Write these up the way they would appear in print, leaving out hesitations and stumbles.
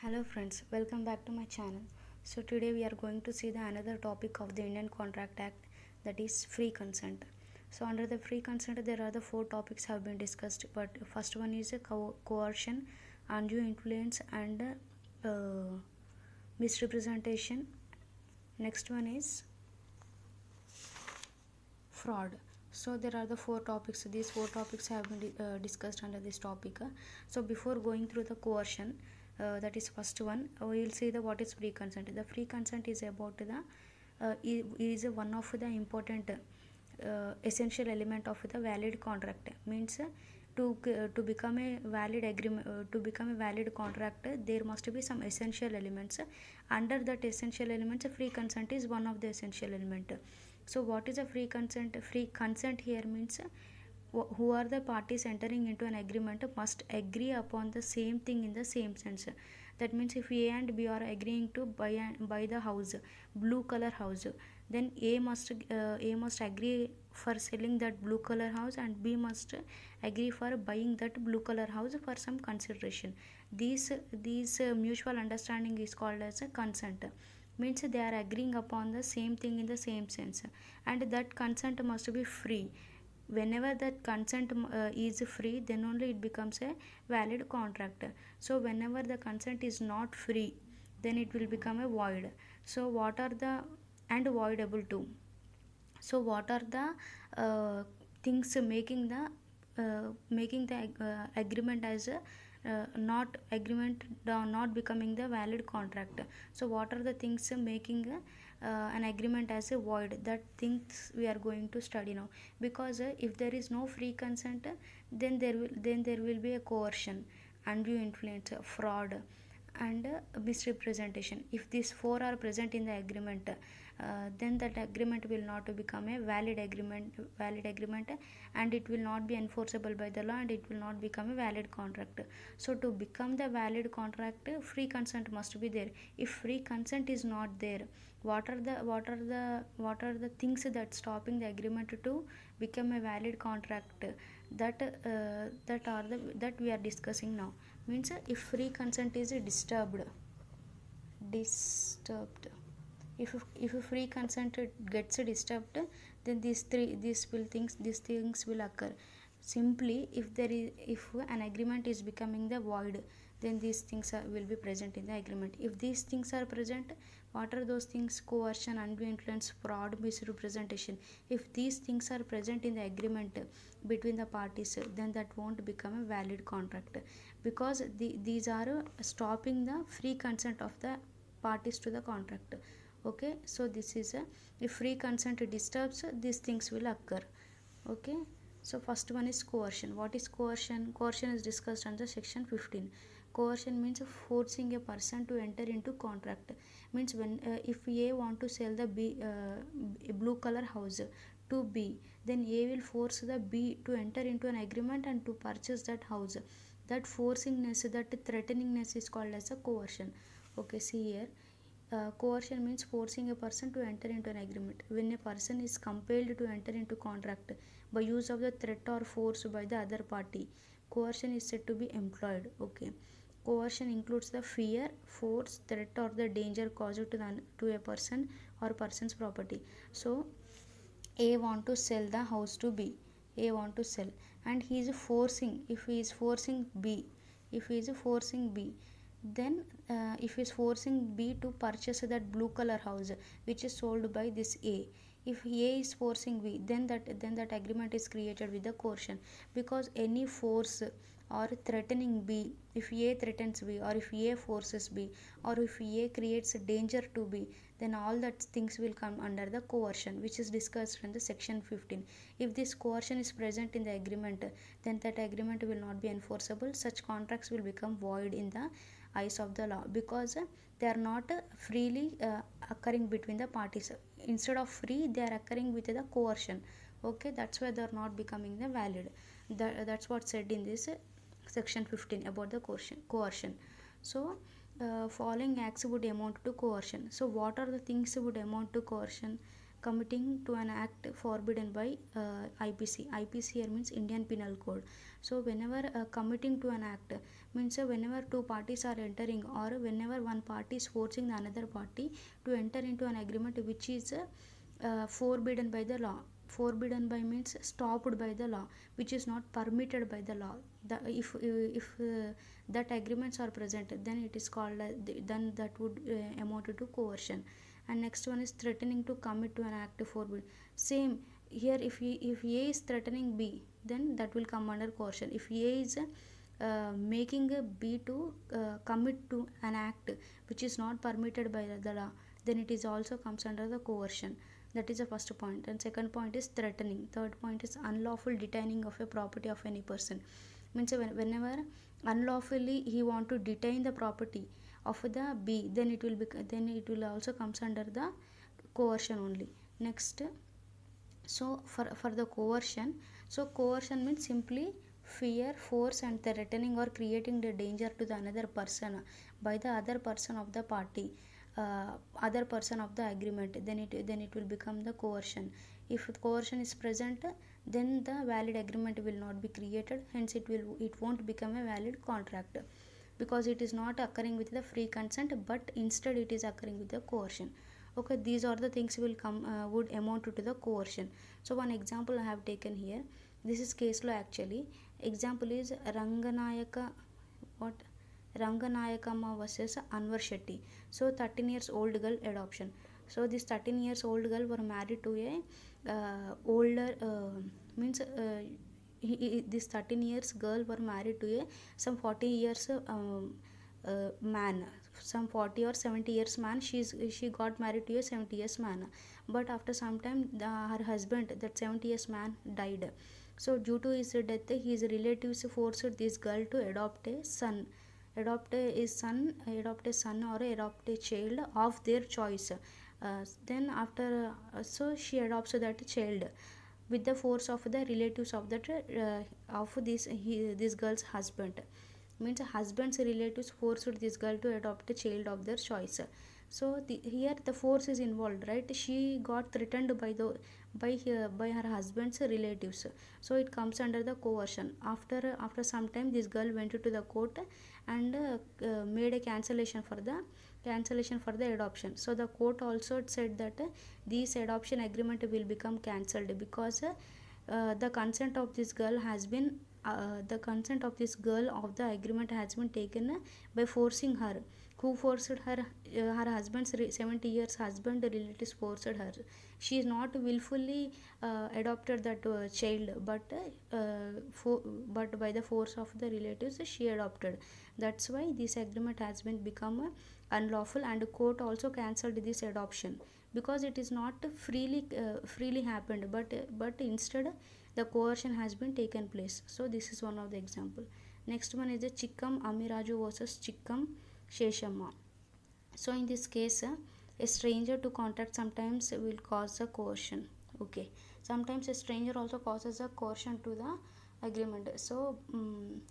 Hello friends, welcome back to my channel. So today we are going to see the another topic of the Indian Contract Act, that is free consent. So under the free consent there are the four topics have been discussed, but first one is a coercion, undue influence and misrepresentation. Next one is fraud. So there are the four topics. These four topics have been discussed under this topic. So before going through the coercion, that is first one, we will see the what is free consent. The free consent is about the is one of the important essential element of the valid contract. Means to become a valid agreement, to become a valid contract, there must be some essential elements. Under that essential elements, free consent is one of the essential element. So what is a free consent? Free consent here means who are the parties entering into an agreement must agree upon the same thing in the same sense. That means if A and B are agreeing to buy the house, blue color house, then A must agree for selling that blue color house, and B must agree for buying that blue color house for some consideration. These mutual understanding is called as a consent. Means they are agreeing upon the same thing in the same sense, and that consent must be free. Whenever that consent is free, then only it becomes a valid contract. So whenever the consent is not free, then it will become a void. So what are the and voidable too. So what are the things making the agreement as a not agreement not becoming the valid contract? So what are the things making an agreement as a void? That things we are going to study now, because if there is no free consent, then there will be a coercion, undue influence, fraud, and misrepresentation. If these four are present in the agreement, then that agreement will not become a valid agreement, and it will not be enforceable by the law, and it will not become a valid contract. So to become the valid contract, free consent must be there. If free consent is not there, what are the things that stopping the agreement to become a valid contract? That we are discussing now. Means if free consent is disturbed, if a free consent gets disturbed, then these things will occur. Simply if an agreement is becoming the void, then these things will be present in the agreement. If these things are present, what are those things? Coercion, undue influence, fraud, misrepresentation. If these things are present in the agreement between the parties, then that won't become a valid contract, because these are stopping the free consent of the parties to the contract. Okay, so this is a, if free consent disturbs, these things will occur. Okay, so first one is coercion. What is coercion? Coercion is discussed under section 15. Coercion means forcing a person to enter into contract. Means when if A want to sell the blue color house to B, then A will force the B to enter into an agreement and to purchase that house. That forcingness, that threateningness is called as a coercion. Okay, see here, coercion means forcing a person to enter into an agreement. When a person is compelled to enter into contract by use of the threat or force by the other party, coercion is said to be employed. Okay, coercion includes the fear, force, threat, or the danger caused to a person or person's property. So A want to sell the house to B. A want to sell, and he is forcing. If he is forcing B, if he is forcing B, then if he is forcing B to purchase that blue color house which is sold by this A. If A is forcing B, then that agreement is created with the coercion, because any force or threatening B, if A threatens B, or if A forces B, or if A creates a danger to B, then all that things will come under the coercion, which is discussed in the section 15. If this coercion is present in the agreement, then that agreement will not be enforceable. Such contracts will become void in the eyes of the law, because they are not freely occurring between the parties. Instead of free, they are occurring with the coercion. Okay, that's why they are not becoming the valid. That's what said in this section 15 about the coercion. So following acts would amount to coercion. So what are the things would amount to coercion? committing to an act forbidden by IPC. IPC here means Indian Penal Code. So whenever committing to an act means whenever two parties are entering, or whenever one party is forcing the another party to enter into an agreement which is forbidden by the law. Forbidden by means stopped by the law, which is not permitted by the law. If that agreements are present, then it is called then that would amount to coercion. And next one is threatening to commit to an act forbid. Same here, if A is threatening B, then that will come under coercion. If A is making B to commit to an act which is not permitted by the law, then it is also comes under the coercion. That is the first point. And second point is threatening. Third point is unlawful detaining of a property of any person. Means whenever unlawfully he want to detain the property of the B, then it will also comes under the coercion only. Next, so for the coercion, so coercion means simply fear, force and threatening or creating the danger to the another person by the other person of the party, other person of the agreement, then it will become the coercion. If coercion is present, then the valid agreement will not be created, hence it won't become a valid contract, because it is not occurring with the free consent, but instead it is occurring with the coercion. Okay, these are the things will come would amount to the coercion. So one example I have taken here. This is case law actually. Example is Ranganayakama versus Anwar Shetty. So 13 years old girl adoption. So this 13 years old girl were married to a older means this 13 years girl were married to a some 40 years man, some 40 or 70 years man. She got married to a 70 years man, but after some time her husband, that 70 years man, died. So due to his death, his relatives forced this girl to adopt a son, adopt a son or adopt a child of their choice. Then after so she adopts that child with the force of the relatives of that of this girl's husband. Means husband's relatives forced this girl to adopt a child of their choice. So here the force is involved, right? She got threatened by her husband's relatives, so it comes under the coercion. After some time, this girl went to the court and made a cancellation for the adoption. So the court also said that this adoption agreement will become cancelled, because the consent of this girl has been the consent of this girl of the agreement has been taken by forcing her. Who forced her? Her husband's 70 years husband relatives forced her. She is not willfully adopted that child, but by the force of the relatives she adopted. That's why this agreement has been become unlawful, and court also cancelled this adoption, because it is not freely happened, but instead the coercion has been taken place. So this is one of the example. Next one is the Chikkam Amiraju versus Chikkam Sheshamma. So in this case, a stranger to contact sometimes will cause a coercion. Okay, sometimes a stranger also causes a coercion to the agreement. So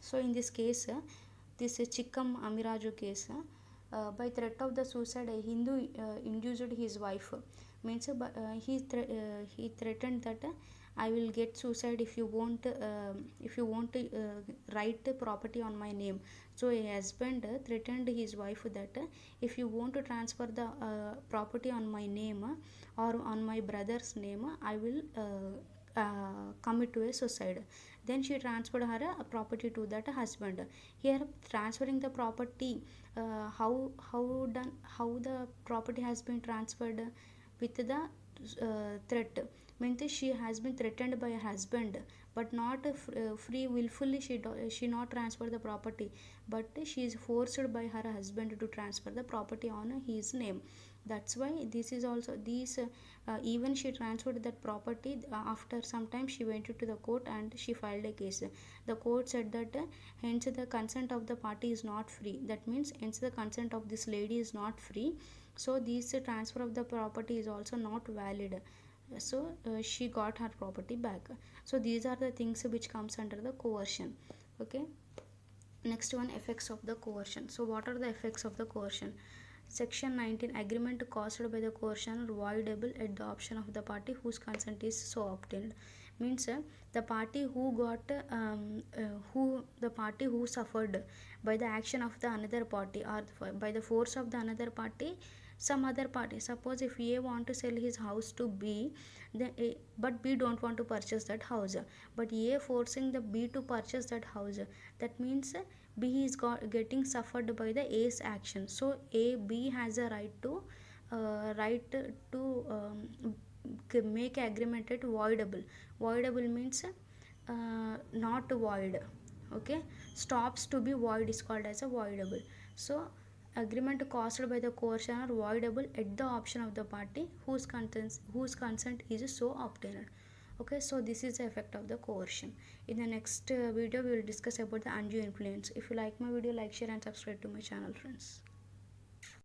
so in this case, this Chikkam Amiraju case, by threat of the suicide, a Hindu induced his wife. Means he threatened that I will get suicide if you won't write the property on my name. So a husband threatened his wife that if you want to transfer the property on my name or on my brother's name, I will commit to a suicide. Then she transferred her property to that husband. Here transferring the property, how the property has been transferred with the threat. Means she has been threatened by her husband, but not free willfully she not transfer the property, but she is forced by her husband to transfer the property on his name. That's why this is also even she transferred that property. After some time she went to the court and she filed a case. The court said that hence the consent of the party is not free. That means hence the consent of this lady is not free, so this transfer of the property is also not valid. So she got her property back. So these are the things which comes under the coercion. Okay, next one, effects of the coercion. So what are the effects of the coercion? Section 19, agreement caused by the coercion or voidable at the option of the party whose consent is so obtained. Means the party who got who the party who suffered by the action of the another party, or by the force of the another party, some other party. Suppose if A want to sell his house to B, then but B don't want to purchase that house, but A forcing the B to purchase that house. That means B is getting suffered by the A's action. So B has a right to make agreement at voidable. Voidable means not void. Okay, stops to be void is called as a voidable. So agreement caused by the coercion are voidable at the option of the party whose consent is so obtained. Okay, so this is the effect of the coercion. In the next video we will discuss about the undue influence. If you like my video, like, share and subscribe to my channel, friends.